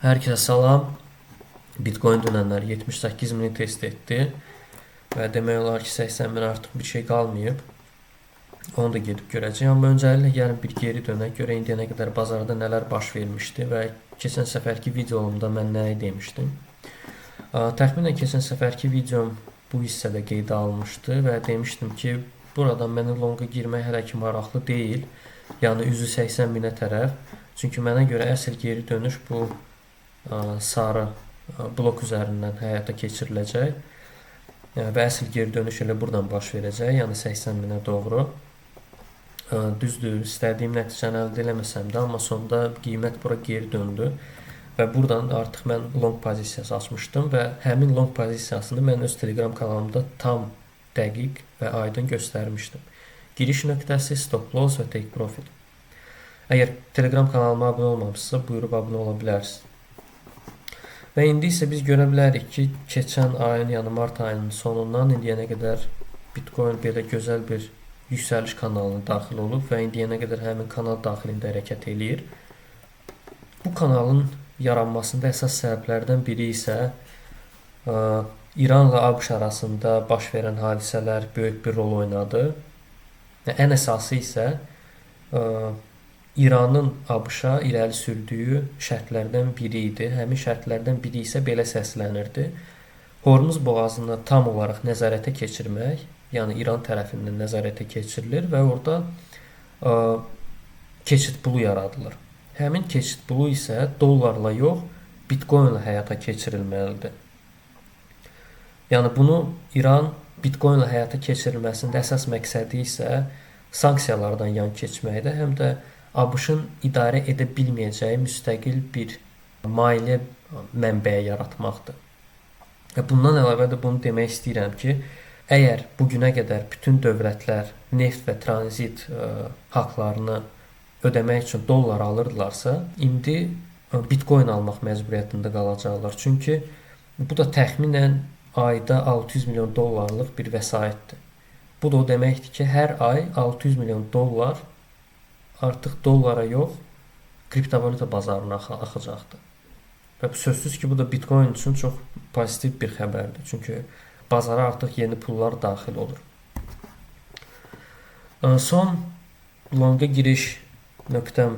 Herkese salam. Bitcoin dönənlər 78 mini test etdi və demək olar ki 80 min artıq bir şey qalmayıb. Onu da gedib görəcəyik. Amma öncəliklə gəlin bir geri dönək, görə indiyənə qədər bazarda nələr baş vermişdi və keçən səfərki videomda mən nəyi demişdim. Təxminən keçən səfərki videom bu hissədə qeydə almışdı və demişdim ki, buradan mənə lonqa girmək hələ ki maraqlı deyil. Yəni üzü 80 minə tərəf. Çünki mənə görə əsl geri dönüş bu sarı blok üzərindən həyata keçiriləcək və əsl geri dönüş elə buradan baş verəcək, yəni 80 minə doğru. Düzdür, istədiyim nəticəni əldə eləməsəm də, amma sonda qiymət bura geri döndü və buradan artıq mən long pozisiyası açmışdım və həmin long pozisiyasını mən öz Telegram kanalımda tam dəqiq və aydın göstərmişdim. Giriş nöqtəsi, stop loss və take profit. Əgər Telegram kanalıma abunə olmamışsınızsa, buyurub abunə ola bilərsiniz. Və indi isə biz görə bilərik ki, keçən ayın, yəni mart ayının sonundan indiyənə qədər Bitcoin belə gözəl bir yüksəliş kanalına daxil olub və indiyənə qədər həmin kanal daxilində hərəkət eləyir. Bu kanalın yaranmasında əsas səbəblərdən biri isə İranla ABŞ arasında baş verən hadisələr böyük bir rol oynadı. Ən əsası isə İranın ABŞ-a irəli sürdüyü şərtlərdən biri idi. Həmin şərtlərdən biri isə belə səslənirdi. Hormuz boğazını tam olaraq nəzarətə keçirmək, yəni İran tərəfindən nəzarətə keçirilir və orada keçid pulu yaradılır. Həmin keçid pulu isə dollarla yox, Bitcoinlə həyata keçirilməlidir. Yəni bunu İran Bitcoinlə həyata keçirilməsində əsas məqsədi isə sanksiyalardan yan keçməkdə, həm də ABŞ-ın idarə edə bilməyəcəyi müstəqil bir maliyyə mənbəyi yaratmaqdır. Bundan əlavə də bunu demək istəyirəm ki, əgər bugünə qədər bütün dövlətlər neft və tranzit haqlarını ödəmək üçün dollar alırdılarsa, indi Bitcoin almaq məcburiyyətində qalacaqlar. Çünki bu da təxminən ayda 600 milyon dollarlıq bir vəsaitdir. Bu da o deməkdir ki, hər ay 600 milyon dollar artıq dollara yox, kriptovalyuta bazarına axacaqdır. Və sözsüz ki, bu da Bitcoin üçün çox pozitiv bir xəbərdir. Çünki bazara artıq yeni pullar daxil olur. Son lonqa giriş nöqtəm,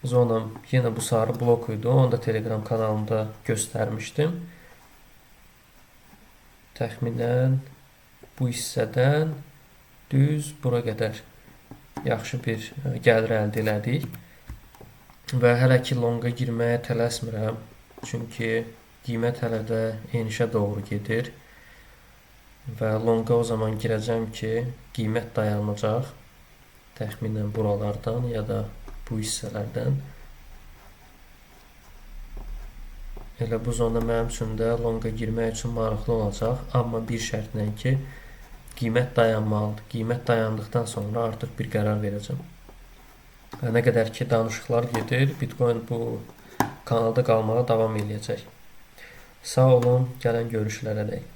zonam yenə bu sarı blok idi. Onu da Telegram kanalımda göstərmişdim. Təxminən bu hissədən düz bura qədər yaxşı bir gəlir əldə elədik və hələ ki lonqa girməyə tələsmirəm, çünki qiymət hələ də enişə doğru gedir və lonqa o zaman girəcəm ki, qiymət dayanacaq təxminən buralardan ya da bu hissələrdən. Elə bu zona mənim üçün də lonqa girmək üçün maraqlı olacaq, amma bir şərtlə ki, qiymət dayanmalıdır. Qiymət dayandıqdan sonra artıq bir qərar verəcəm. Nə qədər ki danışıqlar gedir, Bitcoin bu kanalda qalmağa davam eləyəcək. Sağ olun, gələn görüşlərə dək.